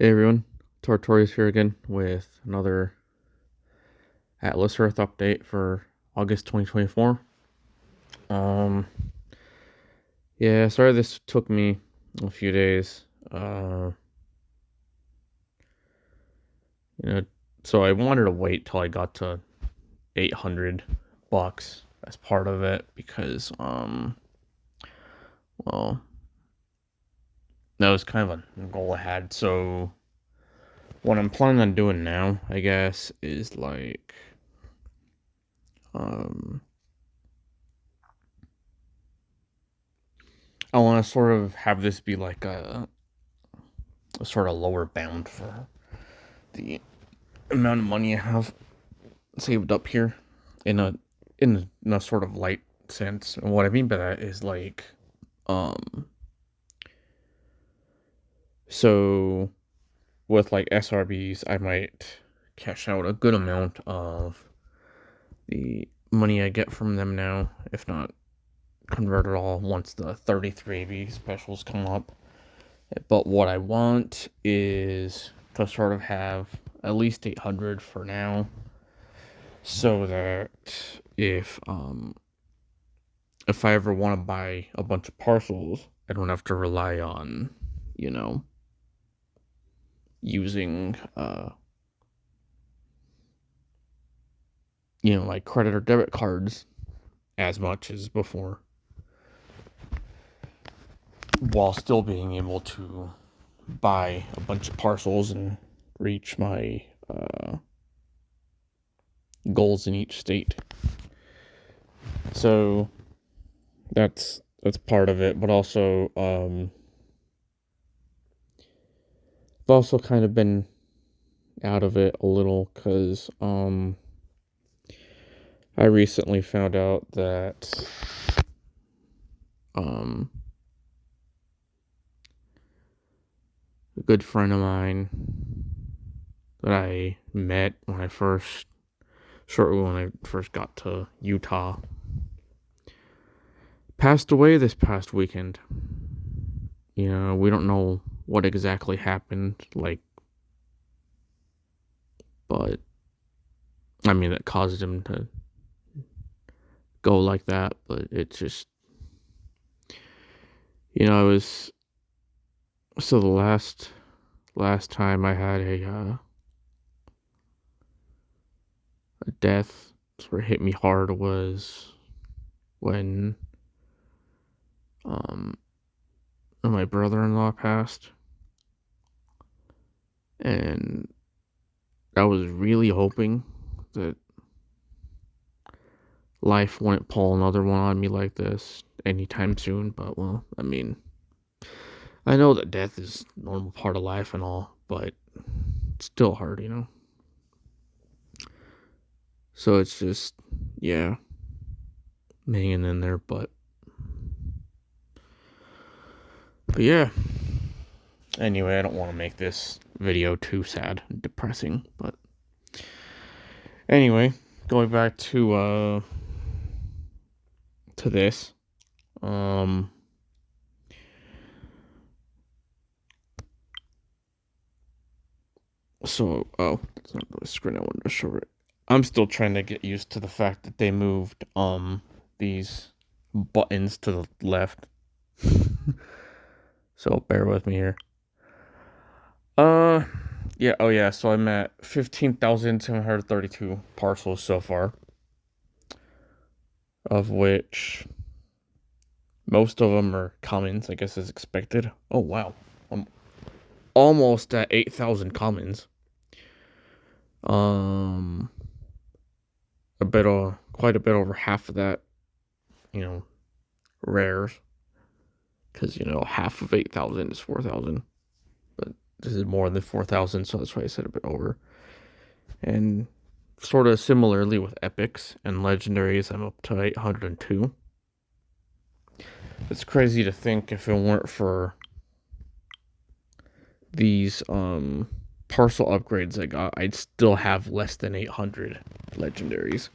Hey everyone, Tortorius here again with another Atlas Earth update for August 2024. Um, yeah, sorry this took me a few days. You know, so I wanted to wait till I got to $800 as part of it because, well, that was kind of a goal I had. So what I'm planning on doing now, I guess, is like, um, I want to sort of have this be like a sort of lower bound for the amount of money I have saved up here in a sort of light sense. And what I mean by that is like um so with like SRBs I might cash out a good amount of the money I get from them now, if not convert it all once the 33B specials come up. But what I want is to sort of have at least 800 for now, so that if I ever want to buy a bunch of parcels, I don't have to rely on, you know, using like credit or debit cards as much as before, while still being able to buy a bunch of parcels and reach my goals in each state. So that's part of it, but also I've also kind of been out of it a little because I recently found out that a good friend of mine that I met when I first got to Utah passed away this past weekend. We don't know what exactly happened, but I mean, that caused him to go like that. But it's just, I was so the last time I had a death sort of hit me hard was when my brother-in-law passed, and I was really hoping that life wouldn't pull another one on me like this anytime soon. But well, I mean, I know that death is a normal part of life and all, but it's still hard. So it's just, yeah, hanging in there. But yeah. Anyway, I don't want to make this video too sad and depressing, but anyway, going back to this. That's not the screen I wanted to show it. I'm still trying to get used to the fact that they moved these buttons to the left. So bear with me here. Yeah, oh yeah, so I'm at 15,732 parcels so far, of which most of them are commons, I guess, as expected. Oh wow, I'm almost at 8,000 commons. Quite a bit over half of that, rares, because half of 8,000 is 4,000, but this is more than 4,000, so that's why I said a bit over. And sort of similarly with epics and legendaries, I'm up to 802. It's crazy to think if it weren't for these parcel upgrades I got, I'd still have less than 800 legendaries.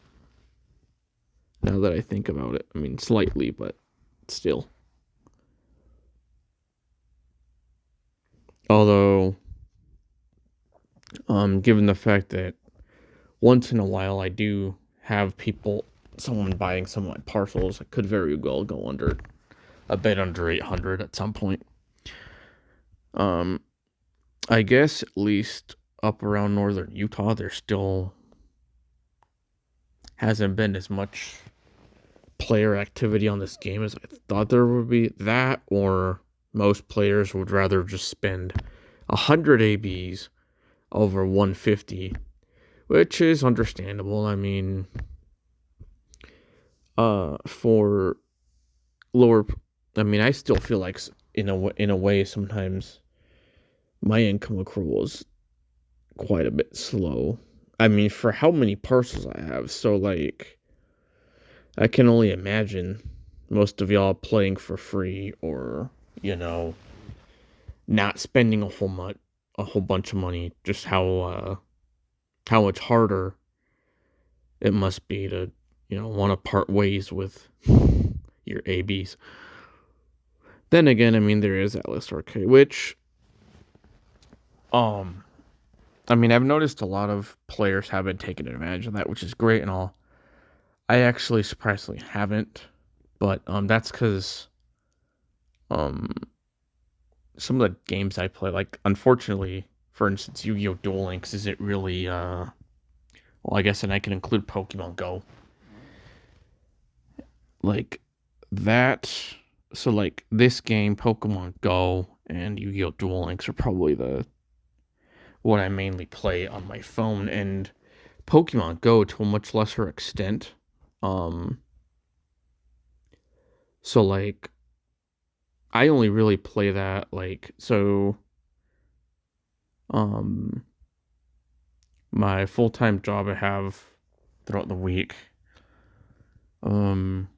Now that I think about it, I mean, slightly, but still. Although Given the fact that once in a while I do have someone buying some of my parcels, I could very well go under a bit under 800 at some point. Um, I guess at least up around northern Utah, there still hasn't been as much player activity on this game as I thought there would be. That, or most players would rather just spend 100 ABs over 150, which is understandable. I mean, for lower, I mean, I still feel like in a way sometimes my income accrual is quite a bit slow. I mean, for how many parcels I have, so like I can only imagine most of y'all playing for free, or not spending a whole bunch of money. Just how much harder it must be to want to part ways with your ABs. Then again, I mean, there is Atlas Arcade, which um I mean, I've noticed a lot of players have been taking advantage of that, which is great and all. I actually surprisingly haven't, but that's because um some of the games I play, like unfortunately, for instance, Yu-Gi-Oh! Duel Links isn't really well, I guess, and I can include Pokemon Go, like that. So like this game, Pokemon Go, and Yu-Gi-Oh! Duel Links are probably the what I mainly play on my phone, and Pokemon Go to a much lesser extent. Um, so like I only really play that um my full-time job I have throughout the week. Um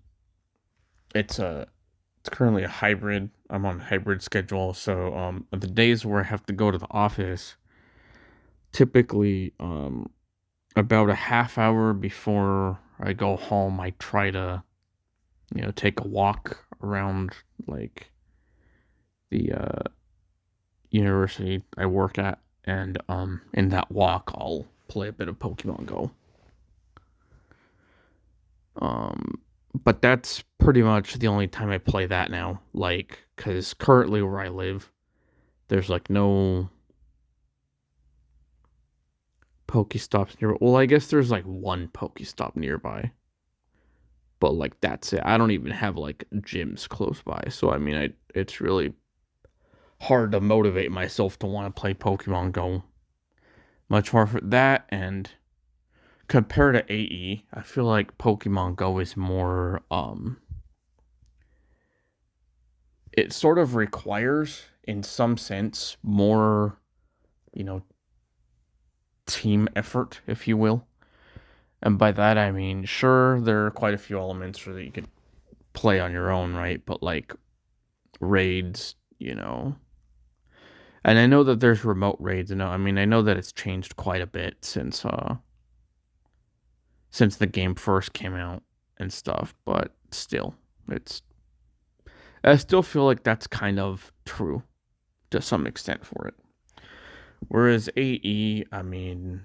it's a it's currently a hybrid. I'm on a hybrid schedule, so the days where I have to go to the office, typically about a half hour before I go home, I try to take a walk around like the university I work at, and in that walk I'll play a bit of Pokemon Go. Um, but that's pretty much the only time I play that now. Like, because currently where I live, there's like no Pokestops nearby. Well, I guess there's like one Pokestop nearby, but like that's it. I don't even have like gyms close by. So I mean, it's really hard to motivate myself to want to play Pokemon Go. Much more for that, and compared to AE, I feel like Pokemon Go is more it sort of requires in some sense more, you know, team effort, if you will. And by that I mean, sure, there are quite a few elements that you could play on your own, right? But like raids, and I know that there's remote raids, I mean, I know that it's changed quite a bit since the game first came out and stuff, but still, it's I still feel like that's kind of true to some extent for it. Whereas AE, I mean,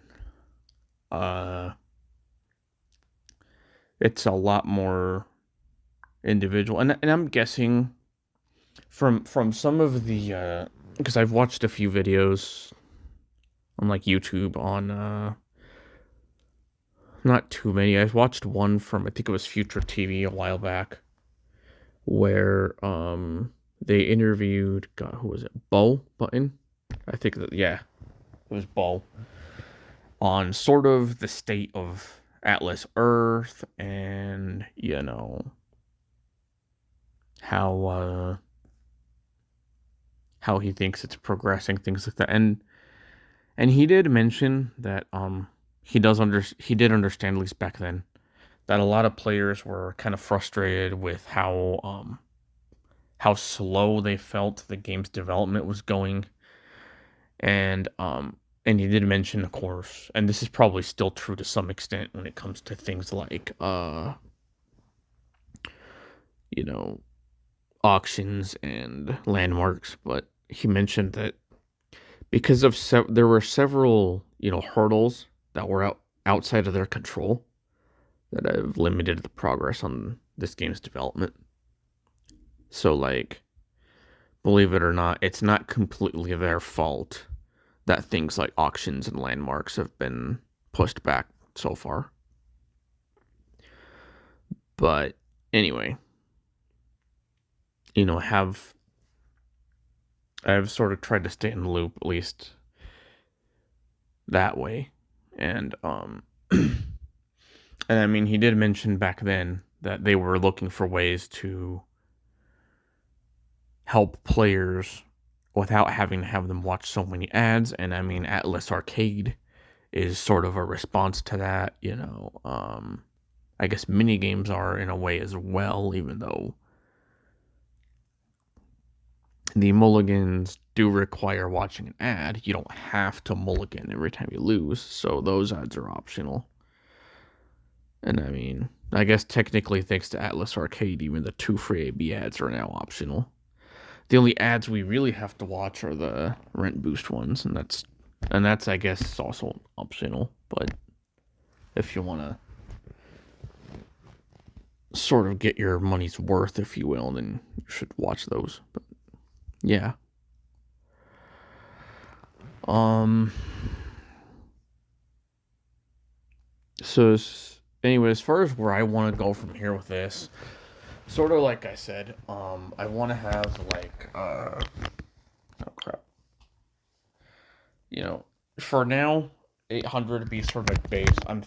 uh, it's a lot more individual, and I'm guessing from some of the because I've watched a few videos on like YouTube on not too many. I've watched one from I think it was Future TV a while back where they interviewed God, who was it? Bo Button? I think that yeah, it was Bo on sort of the state of Atlas Earth and how how he thinks it's progressing, things like that. And he did mention that he did understand, at least back then, that a lot of players were kind of frustrated with how slow they felt the game's development was going. And he did mention, of course, and this is probably still true to some extent when it comes to things like you know auctions and landmarks, but he mentioned that because of there were several hurdles that were outside of their control that have limited the progress on this game's development. So like, believe it or not, it's not completely their fault that things like auctions and landmarks have been pushed back so far. But anyway, I've sort of tried to stay in the loop, at least that way. And and I mean, he did mention back then that they were looking for ways to help players without having to have them watch so many ads. And I mean, Atlas Arcade is sort of a response to that. I guess mini games are in a way as well, even though the mulligans do require watching an ad. You don't have to mulligan every time you lose, so those ads are optional. And I mean, I guess technically, thanks to Atlas Arcade, even the 2 free AB ads are now optional. The only ads we really have to watch are the rent boost ones, and that's I guess also optional. But if you want to sort of get your money's worth, if you will, then you should watch those. But yeah. So anyway, as far as where I want to go from here with this, sort of like I said, I want to have like oh crap, for now, 800 to be sort of like base. I'm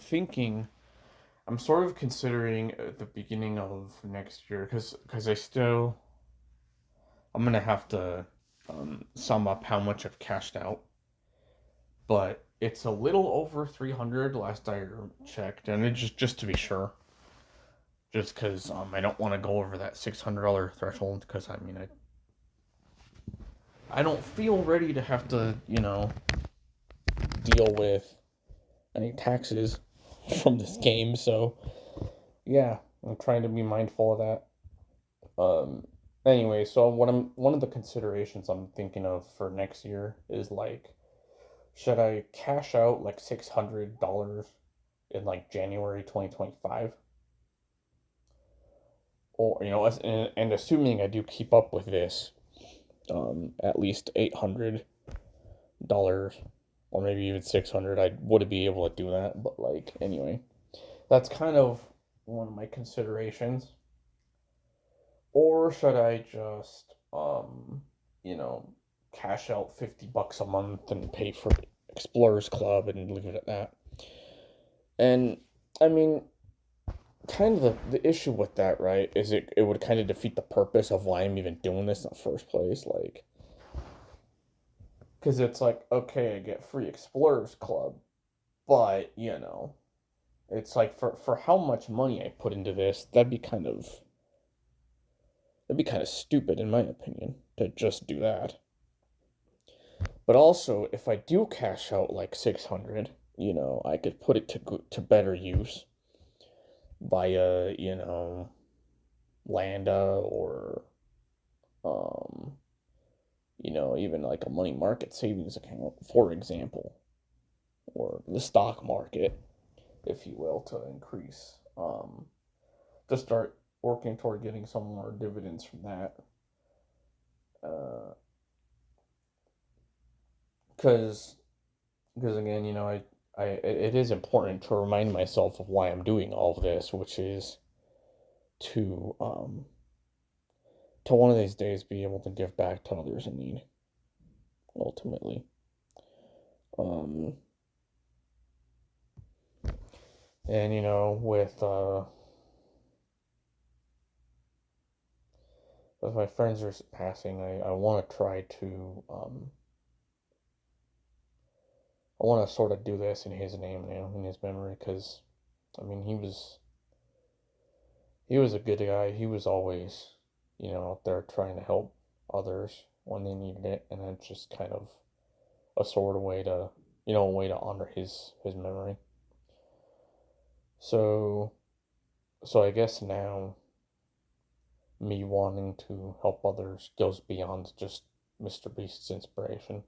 sort of considering at the beginning of next year because I'm gonna have to sum up how much I've cashed out, but it's a little over 300 last I checked, and it's just to be sure, just because I don't want to go over that $600 threshold because I mean I don't feel ready to have to deal with any taxes from this game, so yeah, I'm trying to be mindful of that. Anyway, so one of the considerations I'm thinking of for next year is like, should I cash out like $600 in like January 2025? Or and assuming I do keep up with this, at least $800 or maybe even 600, I would be able to do that. But like anyway, that's kind of one of my considerations. Or should I just you know cash out $50 a month and pay for Explorers Club and leave it at that? And I mean, kind of the issue with that, right, is it would kind of defeat the purpose of why I'm even doing this in the first place. Like, because it's like, okay, I get free Explorers Club, but it's like for how much money I put into this, that'd be kind of stupid in my opinion to just do that. But also, if I do cash out like 600, I could put it to better use via Landa or um even like a money market savings account, for example, or the stock market, if you will, to increase, to start working toward getting some more dividends from that. Because again, it is important to remind myself of why I'm doing all of this, which is to one of these days be able to give back to others in need. Ultimately, um, and with my friends are passing, I want to try to I want to sort of do this in his name now, in his memory, because I mean he was a good guy. He was always out there trying to help others when they needed it, and it's just kind of a sort of way to honor his memory. So I guess now me wanting to help others goes beyond just Mr. Beast's inspiration.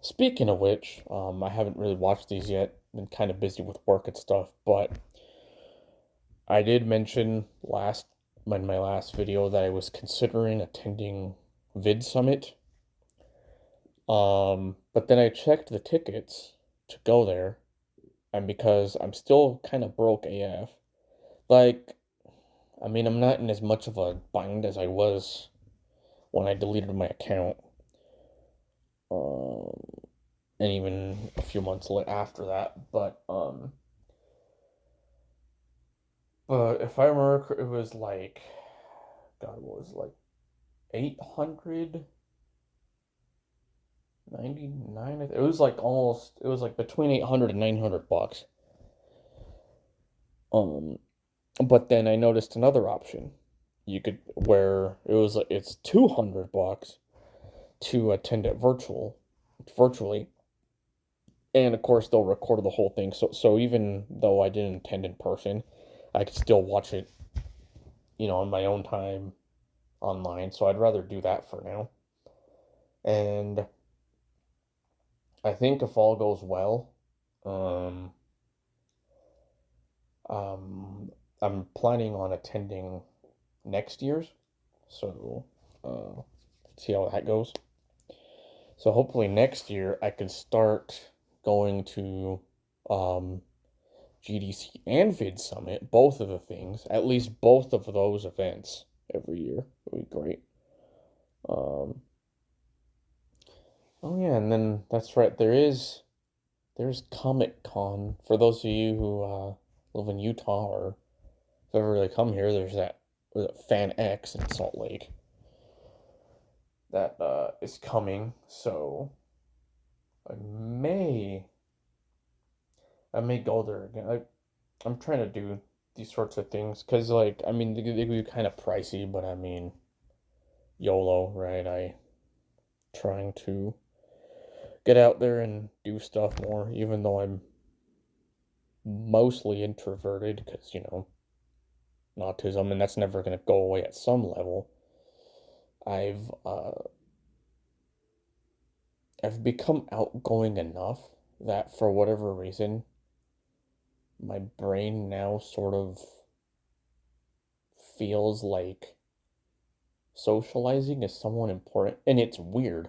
Speaking of which, I haven't really watched these yet. Been kind of busy with work and stuff, but I did mention in my last video that I was considering attending Vid Summit. But then I checked the tickets to go there, and because I'm still kind of broke AF, like, I mean, I'm not in as much of a bind as I was when I deleted my account. Um, and even a few months after that, but if I remember, it was like, God, what was it, like 899? It was like it was like between 800 and 900 bucks. Um, but then I noticed another option. You could where it was like it's 200 bucks to attend it virtually, and of course they'll record the whole thing. So even though I didn't attend in person, I could still watch it, on my own time online. So I'd rather do that for now. And I think if all goes well, um, um, I'm planning on attending next year's. So, see how that goes. So hopefully next year I can start going to GDC and Vid Summit, both of the things, at least both of those events every year. Would be great. Um, oh yeah, and then that's right. There's Comic Con for those of you who live in Utah or if ever really come here. There's that Fan X in Salt Lake that is coming. So I may I may go there again. I'm trying to do these sorts of things because, like, I mean, they be kind of pricey, but I mean, YOLO, right? I trying to get out there and do stuff more, even though I'm mostly introverted because, autism, and that's never going to go away at some level. I've I've become outgoing enough that for whatever reason, my brain now sort of feels like socializing is somewhat important, and it's weird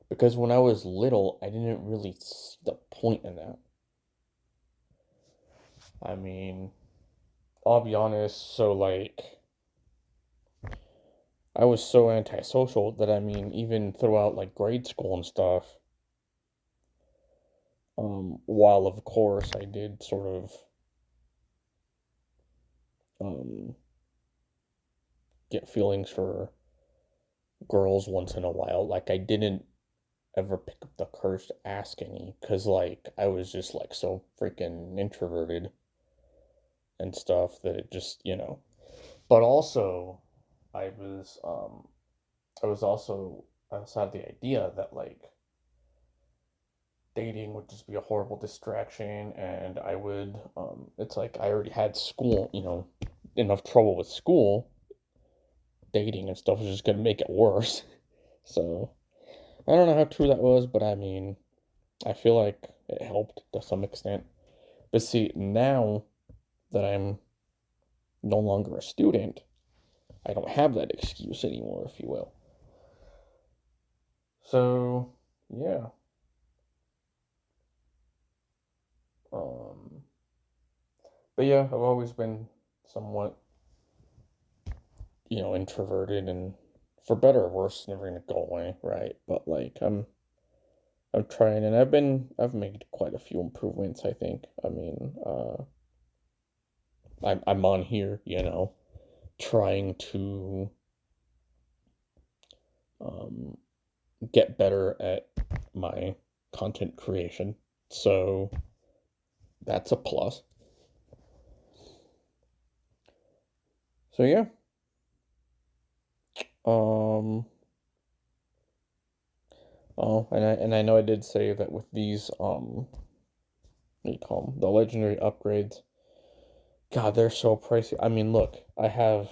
because when I was little, I didn't really see the point in that. I mean, I'll be honest, so like I was so antisocial that I mean, even throughout like grade school and stuff, while of course I did sort of um get feelings for girls once in a while, like I didn't ever pick up the courage to ask any because like I was just like so freaking introverted and stuff that it just, but also I was I also had the idea that like dating would just be a horrible distraction, and I would it's like I already had school, enough trouble with school. Dating and stuff was just gonna make it worse. So I don't know how true that was, but I mean, I feel like it helped to some extent. But see, now that I'm no longer a student, I don't have that excuse anymore, if you will. So, yeah. Um, but yeah, I've always been somewhat, introverted, and for better or worse, it's never gonna go away, right? But like, I'm trying, and I've made quite a few improvements, I think. I mean, I'm on here, trying to um, get better at my content creation. So that's a plus. So yeah. Um oh, and I know I did say that with these what do you call them? The legendary upgrades. God, they're so pricey. I mean, look, I have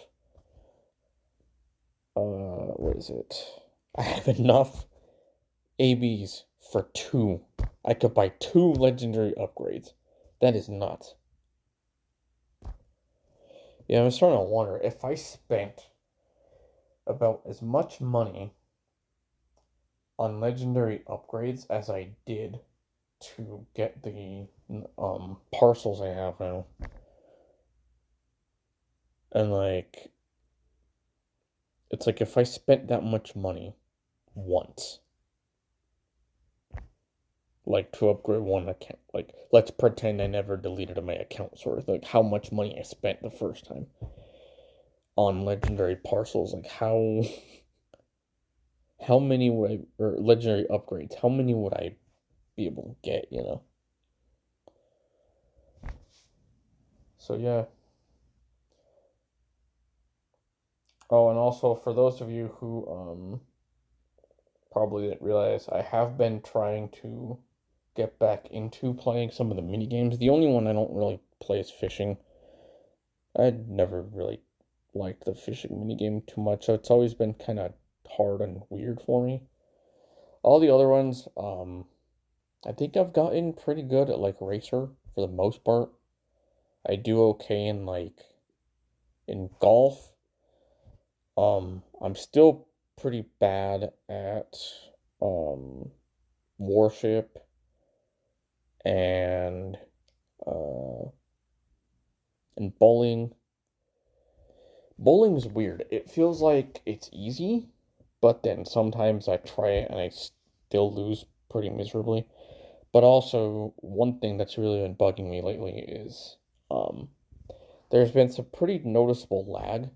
what is it? I have enough ABs for two. I could buy two legendary upgrades. That is nuts. Yeah, I'm starting to wonder if I spent about as much money on legendary upgrades as I did to get the parcels I have now. And like it's like if I spent that much money once, like to upgrade one account, like let's pretend I never deleted my account, sort of like how much money I spent the first time on legendary parcels, like how many would I, or legendary upgrades, how many would I be able to get, you know? So yeah. Oh, and also for those of you who probably didn't realize, I have been trying to get back into playing some of the mini games. The only one I don't really play is fishing. I'd never really liked the fishing mini game too much, so it's always been kind of hard and weird for me. All the other ones, I think I've gotten pretty good at like Racer for the most part. I do okay in like in golf. I'm still pretty bad at um Warship and uh and bowling. Bowling's weird. It feels like it's easy, but then sometimes I try it and I still lose pretty miserably. But also, one thing that's really been bugging me lately is um, there's been some pretty noticeable lag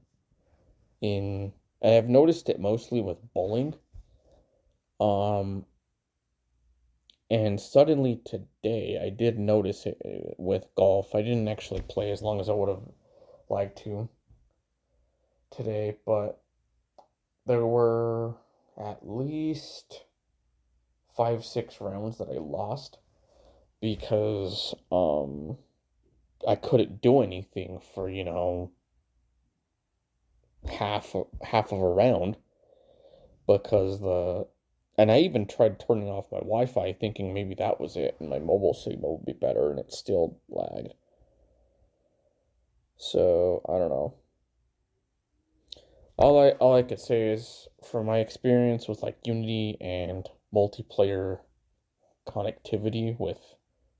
in, and I've noticed it mostly with bowling. Um, and suddenly today, I did notice it with golf. I didn't actually play as long as I would have liked to today, but there were at least 5, 6 rounds that I lost because I couldn't do anything for, half of a round because the and I even tried turning off my Wi-Fi thinking maybe that was it and my mobile signal would be better and it still lagged. So, I don't know. All I could say is from my experience with like Unity and multiplayer connectivity with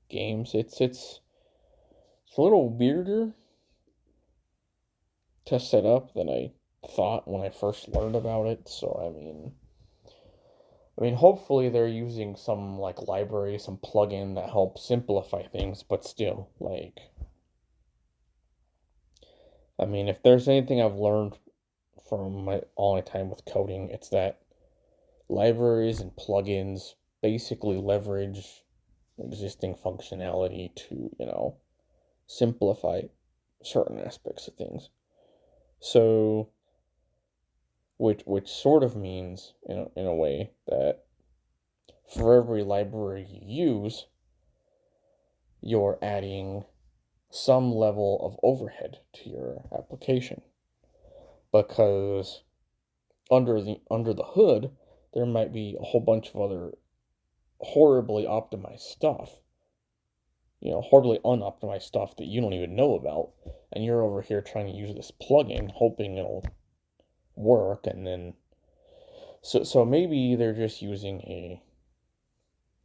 games, it's a little weirder to set up than I thought when I first learned about it. So I mean, hopefully they're using some like library, some plugin that helps simplify things, but still, like, I mean, if there's anything I've learned from all my time with coding, it's that libraries and plugins basically leverage existing functionality to, simplify certain aspects of things. So, which sort of means, in a way, that for every library you use, you're adding some level of overhead to your application because under the hood there might be a whole bunch of other horribly optimized stuff, horribly unoptimized stuff that you don't even know about, and you're over here trying to use this plugin hoping it'll work, and then so maybe they're just using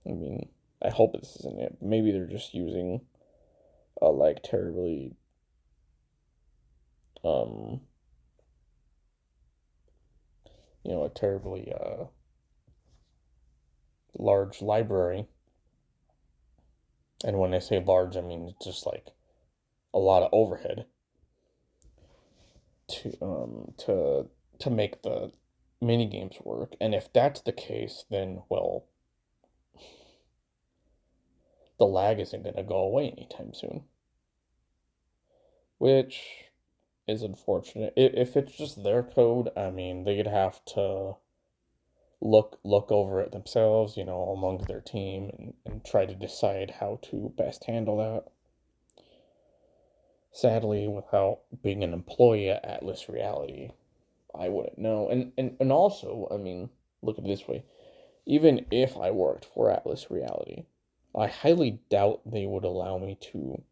I mean, I hope this isn't it. Maybe they're just using a like terribly um a terribly large library. And when I say large, I mean just like a lot of overhead to make the mini games work. And if that's the case, then well, the lag isn't going to go away anytime soon, which is unfortunate. If it's just their code, I mean, they'd have to look over it themselves, among their team and try to decide how to best handle that. Sadly, without being an employee at Atlas Reality, I wouldn't know. And also, I mean, look at it this way. even if I worked for Atlas Reality, I highly doubt they would allow me to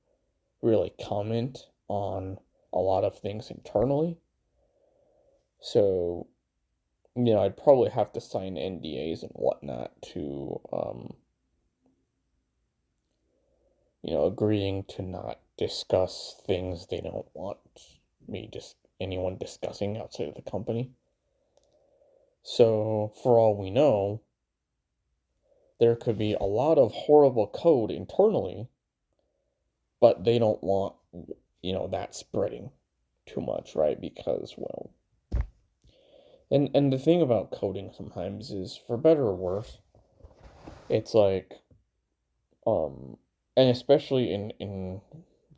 really comment on a lot of things internally. So, I'd probably have to sign NDAs and whatnot to, agreeing to not discuss things they don't want anyone discussing outside of the company. So, for all we know, there could be a lot of horrible code internally, but they don't want, that spreading too much, right? Because, well, and the thing about coding sometimes is, for better or worse, it's like, um, and especially in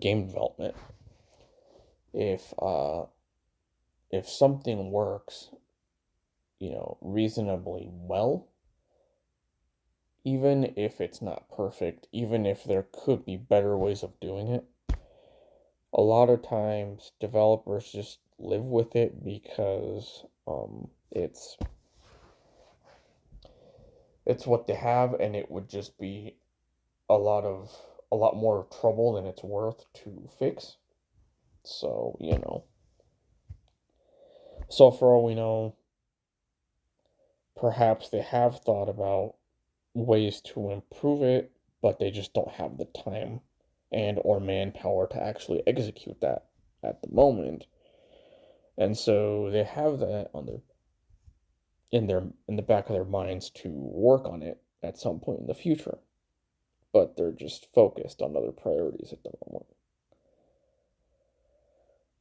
game development, if if something works, reasonably well, even if it's not perfect, even if there could be better ways of doing it, a lot of times developers just live with it because it's what they have, and it would just be a lot more trouble than it's worth to fix. So, so for all we know, perhaps they have thought about ways to improve it, but they just don't have the time and or manpower to actually execute that at the moment. And so they have that on in the back of their minds to work on it at some point in the future. But they're just focused on other priorities at the moment.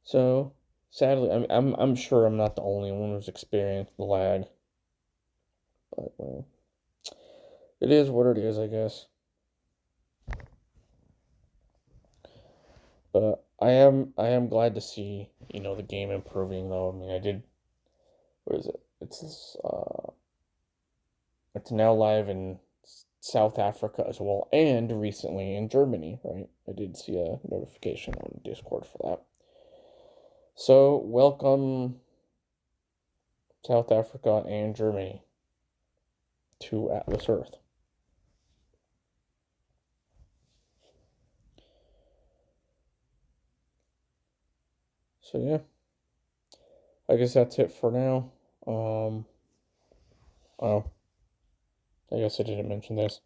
So sadly, I'm sure I'm not the only one who's experienced the lag, but well, it is what it is, I guess. But I am glad to see the game improving though. I mean, I did. What is it? It's now live in South Africa as well, and recently in Germany. Right? I did see a notification on Discord for that. So welcome South Africa and Germany to Atlas Earth. So yeah, I guess that's it for now. Oh, I guess I didn't mention this,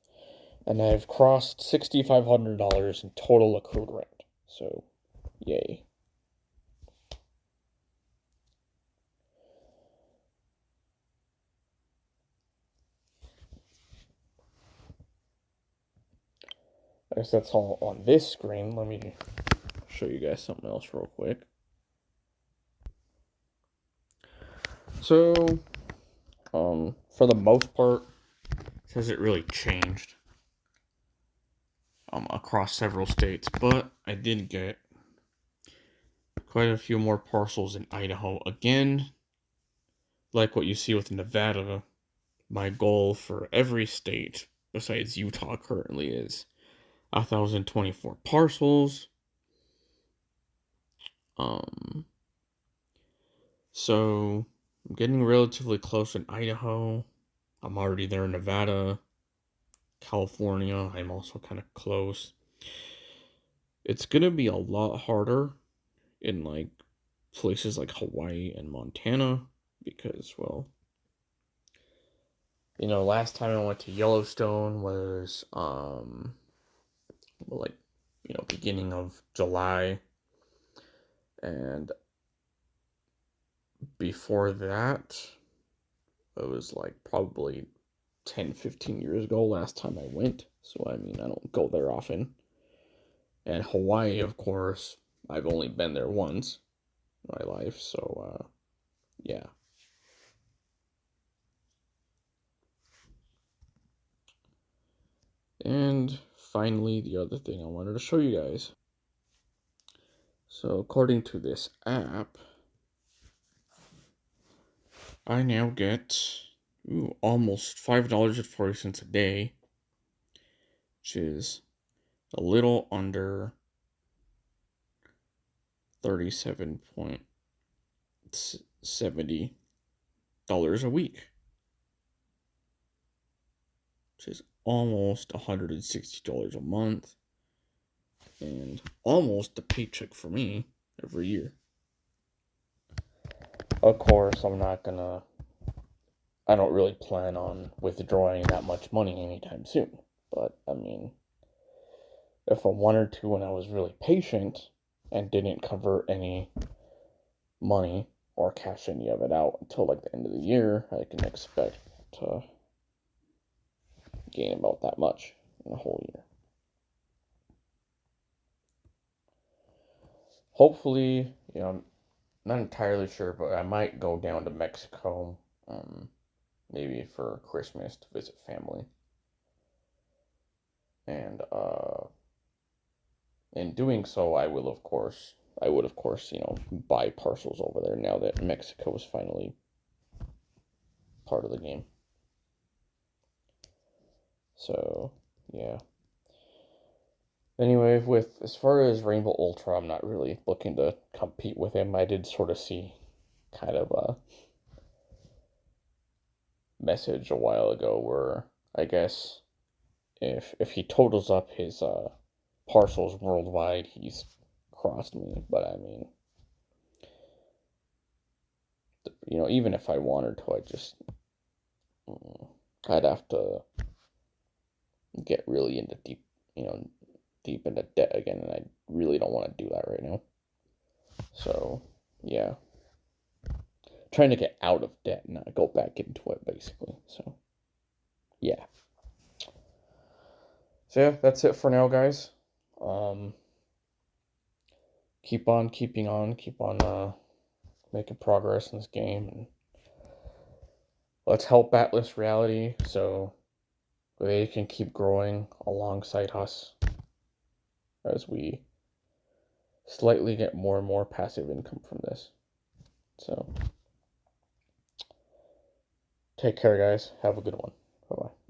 and I've crossed $6,500 in total accrued rent. So, yay! I guess that's all on this screen. Let me show you guys something else real quick. So, for the most part, it hasn't really changed across several states, but I did get quite a few more parcels in Idaho. Again, like what you see with Nevada, my goal for every state besides Utah currently is 1,024 parcels. Um, so I'm getting relatively close in Idaho. I'm already there in Nevada. California, I'm also kind of close. It's gonna be a lot harder in like places like Hawaii and Montana because, well, last time I went to Yellowstone was well, like, beginning of July, and before that it was like probably 10-15 years ago last time I went. So I mean, I don't go there often. And Hawaii, of course, I've only been there once in my life, so yeah. And finally, the other thing I wanted to show you guys. So according to this app, I now get almost $5.40 a day, which is a little under $37.70 a week. which is almost $160 a month, and almost a paycheck for me every year. Of course, I don't really plan on withdrawing that much money anytime soon. But, I mean, if I wanted to when I was really patient and didn't convert any money or cash any of it out until like the end of the year, I can expect to gain about that much in a whole year. Hopefully, I'm not entirely sure, but I might go down to Mexico, maybe for Christmas to visit family. And in doing so, I would of course, buy parcels over there now that Mexico is finally part of the game. So, yeah. Anyway, with as far as Rainbow Ultra, I'm not really looking to compete with him. I did sort of see kind of a message a while ago where I guess if he totals up his parcels worldwide, he's crossed me. But I mean, even if I wanted to, I'd have to get really into deep into debt again, and I really don't want to do that right now. So, yeah. Trying to get out of debt and not go back into it, basically. So, yeah. So, yeah, that's it for now, guys. Keep on keeping on, keep on making progress in this game, and let's help Atlas Reality so they can keep growing alongside us as we slightly get more and more passive income from this. So, take care, guys. Have a good one. Bye-bye.